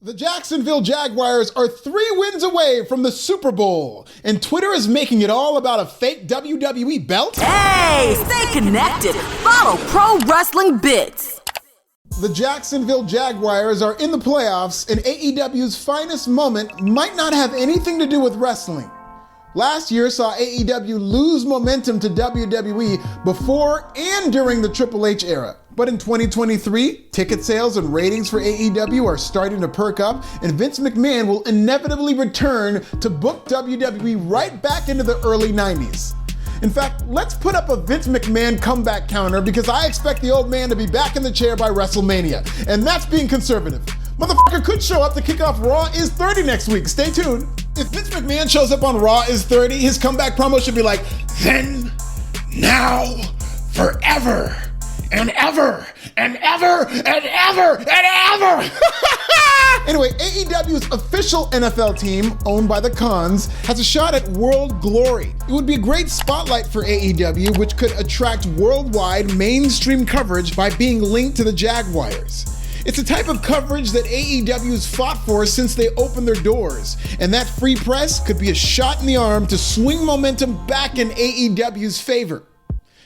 The Jacksonville Jaguars are 3 wins away from the Super Bowl, and Twitter is making it all about a fake WWE belt. Hey, stay connected. Follow Pro Wrestling Bits. The Jacksonville Jaguars are in the playoffs, and AEW's finest moment might not have anything to do with wrestling. Last year saw AEW lose momentum to WWE before and during the Triple H era. But in 2023, ticket sales and ratings for AEW are starting to perk up, and Vince McMahon will inevitably return to book WWE right back into the early 90s. In fact, let's put up a Vince McMahon comeback counter because I expect the old man to be back in the chair by WrestleMania, and that's being conservative. Motherfucker could show up to kick off Raw Is 30 next week. Stay tuned. If Vince McMahon shows up on Raw Is 30, his comeback promo should be like, then, now, forever, and ever, and ever, and ever, and ever. Anyway, AEW's official NFL team, owned by the Khans, has a shot at world glory. It would be a great spotlight for AEW, which could attract worldwide mainstream coverage by being linked to the Jaguars. It's a type of coverage that AEW's fought for since they opened their doors, and that free press could be a shot in the arm to swing momentum back in AEW's favor.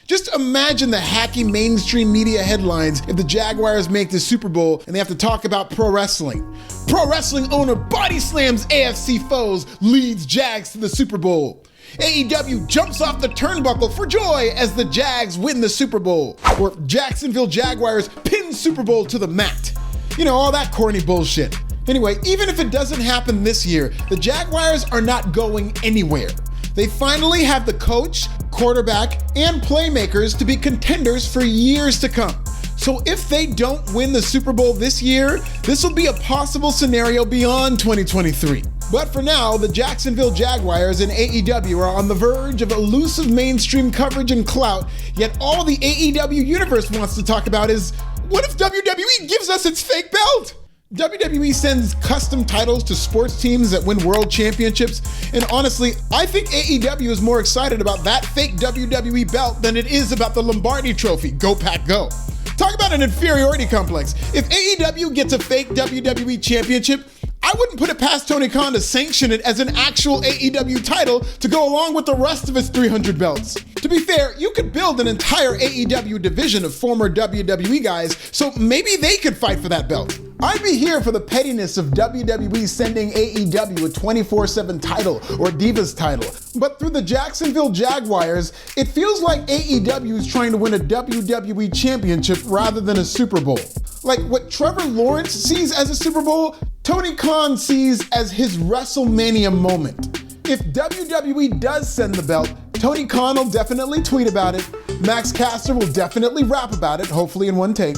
Just imagine the hacky mainstream media headlines if the Jaguars make the Super Bowl and they have to talk about pro wrestling. Pro wrestling owner body slams AFC foes, leads Jags to the Super Bowl. AEW jumps off the turnbuckle for joy as the Jags win the Super Bowl. Or Jacksonville Jaguars pin Super Bowl to the mat. You know, all that corny bullshit. Anyway, even if it doesn't happen this year, the Jaguars are not going anywhere. They finally have the coach, quarterback, and playmakers to be contenders for years to come. So if they don't win the Super Bowl this year, this will be a possible scenario beyond 2023. But for now, the Jacksonville Jaguars and AEW are on the verge of elusive mainstream coverage and clout, yet all the AEW universe wants to talk about is, what if WWE gives us its fake belt? WWE sends custom titles to sports teams that win world championships, and honestly, I think AEW is more excited about that fake WWE belt than it is about the Lombardi Trophy. Go Pack Go. Talk about an inferiority complex. If AEW gets a fake WWE championship, I wouldn't put it past Tony Khan to sanction it as an actual AEW title to go along with the rest of its 300 belts. To be fair, you could build an entire AEW division of former WWE guys, so maybe they could fight for that belt. I'd be here for the pettiness of WWE sending AEW a 24/7 title or Divas title, but through the Jacksonville Jaguars, it feels like AEW is trying to win a WWE championship rather than a Super Bowl. Like what Trevor Lawrence sees as a Super Bowl, Tony Khan sees as his WrestleMania moment. If WWE does send the belt, Tony Khan will definitely tweet about it, Max Caster will definitely rap about it, hopefully in one take,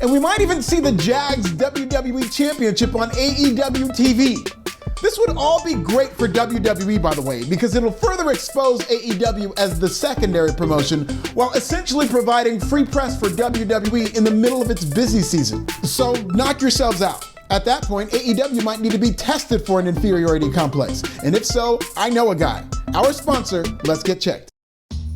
and we might even see the Jags WWE Championship on AEW TV. This would all be great for WWE, by the way, because it'll further expose AEW as the secondary promotion while essentially providing free press for WWE in the middle of its busy season. So knock yourselves out. At that point, AEW might need to be tested for an inferiority complex. And if so, I know a guy. Our sponsor, Let's Get Checked.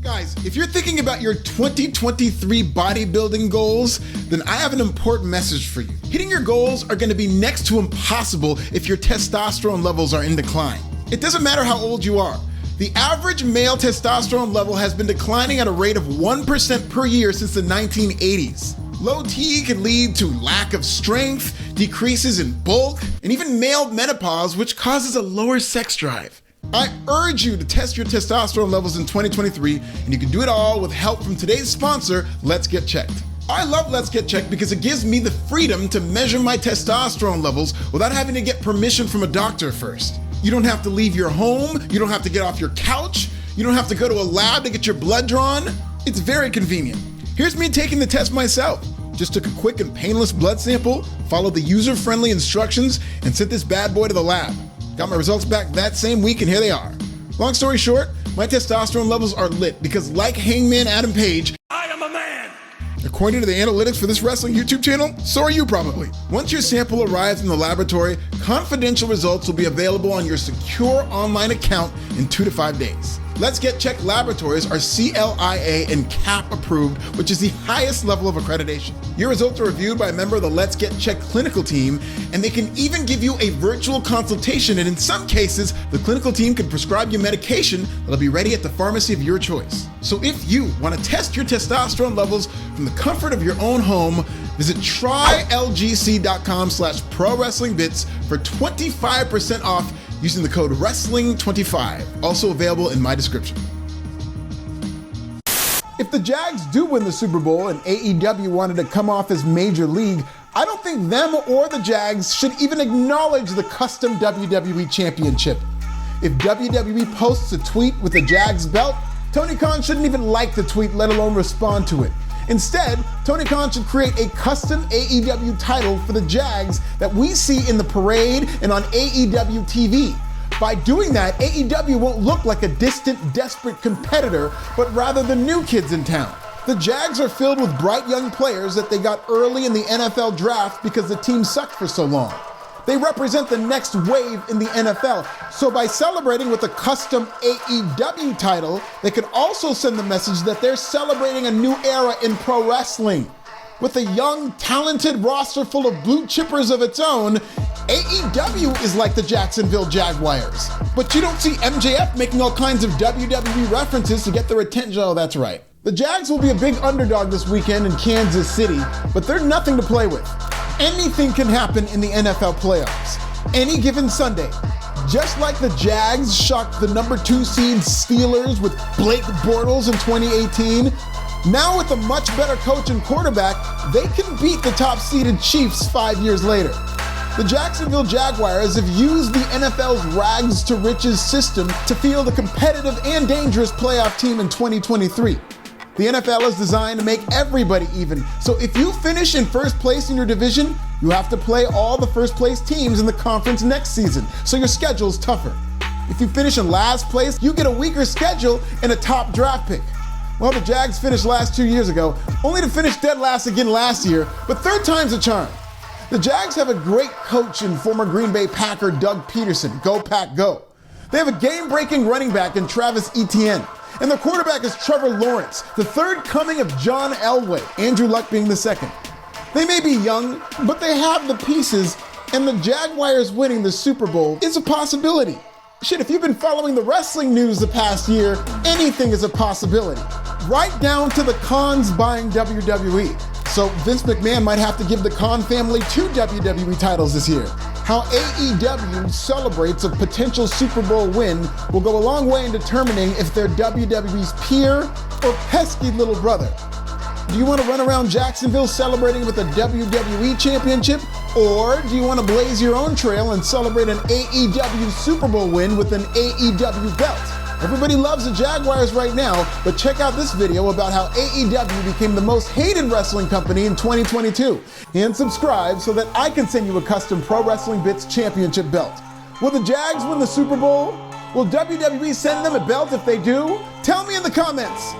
Guys, if you're thinking about your 2023 bodybuilding goals, then I have an important message for you. Hitting your goals are going to be next to impossible if your testosterone levels are in decline. It doesn't matter how old you are. The average male testosterone level has been declining at a rate of 1% per year since the 1980s. Low T can lead to lack of strength, decreases in bulk, and even male menopause, which causes a lower sex drive. I urge you to test your testosterone levels in 2023, and you can do it all with help from today's sponsor, Let's Get Checked. I love Let's Get Checked because it gives me the freedom to measure my testosterone levels without having to get permission from a doctor first. You don't have to leave your home, you don't have to get off your couch, you don't have to go to a lab to get your blood drawn. It's very convenient. Here's me taking the test myself. Just took a quick and painless blood sample, followed the user-friendly instructions, and sent this bad boy to the lab. Got my results back that same week, and here they are. Long story short, my testosterone levels are lit because, like Hangman Adam Page, I am a man. According to the analytics for this wrestling YouTube channel, so are you probably. Once your sample arrives in the laboratory, confidential results will be available on your secure online account in 2 to 5 days. Let's Get Checked laboratories are CLIA and CAP approved, which is the highest level of accreditation. Your results are reviewed by a member of the Let's Get Checked clinical team, and they can even give you a virtual consultation, and in some cases, the clinical team can prescribe you medication that'll be ready at the pharmacy of your choice. So if you want to test your testosterone levels from the comfort of your own home, visit trylgc.com/pro-wrestling-bits for 25% off using the code WRESTLING25, also available in my description. If the Jags do win the Super Bowl and AEW wanted to come off as Major League, I don't think them or the Jags should even acknowledge the custom WWE Championship. If WWE posts a tweet with a Jags belt, Tony Khan shouldn't even like the tweet, let alone respond to it. Instead, Tony Khan should create a custom AEW title for the Jags that we see in the parade and on AEW TV. By doing that, AEW won't look like a distant, desperate competitor, but rather the new kids in town. The Jags are filled with bright young players that they got early in the NFL draft because the team sucked for so long. They represent the next wave in the NFL. So by celebrating with a custom AEW title, they could also send the message that they're celebrating a new era in pro wrestling. With a young, talented roster full of blue chippers of its own, AEW is like the Jacksonville Jaguars. But you don't see MJF making all kinds of WWE references to get their attention. Oh, that's right. The Jags will be a big underdog this weekend in Kansas City, but they're nothing to play with. Anything can happen in the NFL playoffs, any given Sunday. Just like the Jags shocked the number 2 seed Steelers with Blake Bortles in 2018, now with a much better coach and quarterback, they can beat the top seeded Chiefs 5 years later. The Jacksonville Jaguars have used the NFL's rags to riches system to field a competitive and dangerous playoff team in 2023. The NFL is designed to make everybody even. So if you finish in first place in your division, you have to play all the first place teams in the conference next season. So your schedule's tougher. If you finish in last place, you get a weaker schedule and a top draft pick. Well, the Jags finished last 2 years ago, only to finish dead last again last year, but third time's a charm. The Jags have a great coach in former Green Bay Packer Doug Peterson. Go Pack, go. They have a game-breaking running back in Travis Etienne. And their quarterback is Trevor Lawrence, the third coming of John Elway, Andrew Luck being the second. They may be young, but they have the pieces, and the Jaguars winning the Super Bowl is a possibility. Shit, if you've been following the wrestling news the past year, anything is a possibility. Right down to the Khans buying WWE. So Vince McMahon might have to give the Khan family 2 WWE titles this year. How AEW celebrates a potential Super Bowl win will go a long way in determining if they're WWE's peer or pesky little brother. Do you want to run around Jacksonville celebrating with a WWE championship? Or do you want to blaze your own trail and celebrate an AEW Super Bowl win with an AEW belt? Everybody loves the Jaguars right now, but check out this video about how AEW became the most hated wrestling company in 2022. And subscribe so that I can send you a custom Pro Wrestling Bits championship belt. Will the Jags win the Super Bowl? Will WWE send them a belt if they do? Tell me in the comments.